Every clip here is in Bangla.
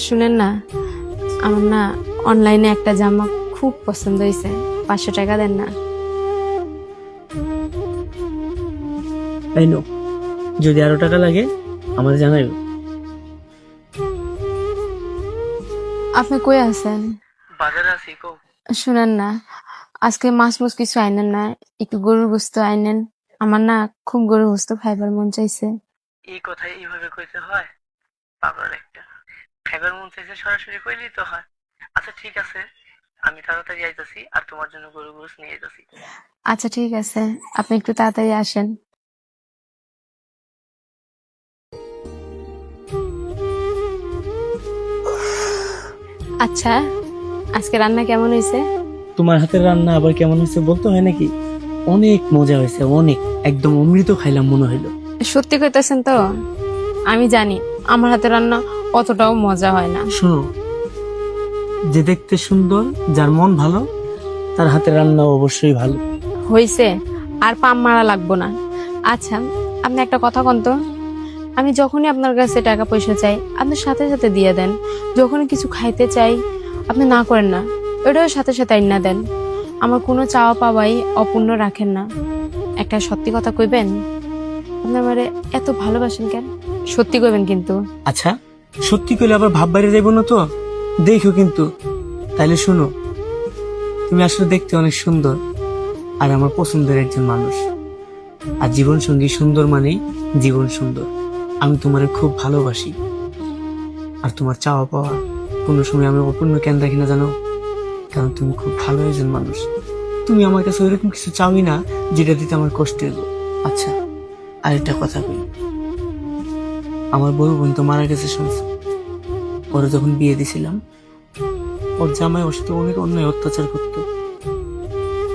শুনেন না, আমার না অনলাইনে একটা জামা খুব পছন্দ হয়েছে, 500 টাকা দেন না। তাই নো, যদি আরো টাকা লাগে আমাদের জানাইও। আপনি কই আছেন? বাজারে আছি কো। শুনেন না, আজকে মাছ মুছ কিছু আইনেন না, একটু গরুর গোস্ত আইনেন। আমার না খুব গরুর গোস্ত খাইবার মন চাইছে। এই কথা এইভাবে কইতে হয়? বাবার একটা খাইবার মন চাইছে সরাসরি কইলেই তো হয়। আচ্ছা ঠিক আছে, আমি তাড়াতাড়ি আইতাছি আর তোমার জন্য গরু গোস নিয়ে আইতাছি। আচ্ছা ঠিক আছে, আপনি একটু তাড়াতাড়ি আসেন। আচ্ছা, আজকে রান্না কেমন হয়েছে? তোমার হাতের রান্না আবার কেমন হয়েছে বলতে হয় নাকি? অনেক মজা হয়েছে, অনেক, একদম অমৃত খাইলাম মনে হইলো। সত্যি কইতেছেন তো? আমি জানি আমার হাতে রান্না অতটাও মজা হয় না। শোনো, যে দেখতে সুন্দর, যার মন ভালো, তার হাতের রান্না অবশ্যই ভালো। হইছে, আর পাম মারা লাগবো না। আচ্ছা, আপনি একটা কথা কন তো, আমি যখনই আপনার কাছে টাকা পয়সা চাই আপনি সাথে সাথে দিয়ে দেন, যখনই কিছু খাইতে চাই আপনি না করেন না, ওটাও সাথে সাথে আইনা দেন। আমার কোনো চাওয়া পাওয়াই অপূর্ণ রাখেন না। একটা সত্যি কথা কইবেন, আপনি আমারে এত ভালোবাসেন কেন? সত্যি কইবেন কিন্তু। আচ্ছা, সত্যি কইলে আবার ভাব বাইরে যাইব না তো? দেখো কিন্তু, তাইলে শোনো, তুমি আসলে দেখতে অনেক সুন্দর আর আমার পছন্দের একজন মানুষ। আর জীবন সঙ্গী সুন্দর মানেই জীবন সুন্দর। আমি তোমারে খুব ভালোবাসি। আর তোমার চাওয়া পাওয়া কোনো সময় আমি অপূর্ণ কেন রাখি না জানো? কারণ তুমি খুব ভালো একজন মানুষ। তুমি আমার কাছে ওইরকম কিছু চাওই না যেটা দিতে আমার কষ্ট হলো। আচ্ছা, আরেকটা কথা কই, আমার বড় বোন তো মারা গেছে শুনছো? ওরা যখন বিয়ে দিছিলাম, ওর জামাই ওর সাথে অনেক অন্যায় অত্যাচার করতো।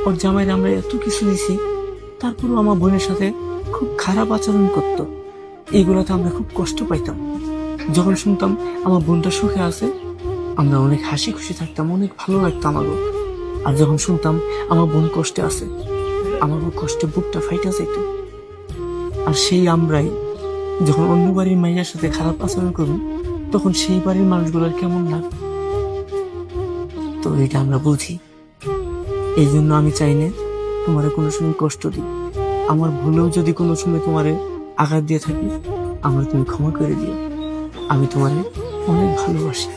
ওর জামাইরে আমরা এত কিছু দিছি, তারপরও আমার বোনের সাথে খুব খারাপ আচরণ করতো। এইগুলোতে আমরা খুব কষ্ট পাইতাম। যখন শুনতাম আমার বোনটা সুখে আছে, আমরা অনেক হাসি খুশি থাকতাম, অনেক ভালো লাগতো আমারও। আর যখন শুনতাম আমার বোন কষ্টে আছে, আমারও কষ্টে বুকটা ফাইটা যেত। আর সেই আমরাই যখন অন্য বাড়ির মাইয়ার সাথে খারাপ আচরণ করি, তখন সেই বাড়ির মানুষগুলোর কেমন লাগে। তো এটা আমরা বুঝি। এই জন্য আমি চাই না তোমারে কোনো সময় কষ্ট দিই। আমার ভুলেও যদি কোনো সময় তোমারে আঘাত দিয়ে থাকি, আমার তুমি ক্ষমা করে দিও। আমি তোমারে অনেক ভালোবাসি।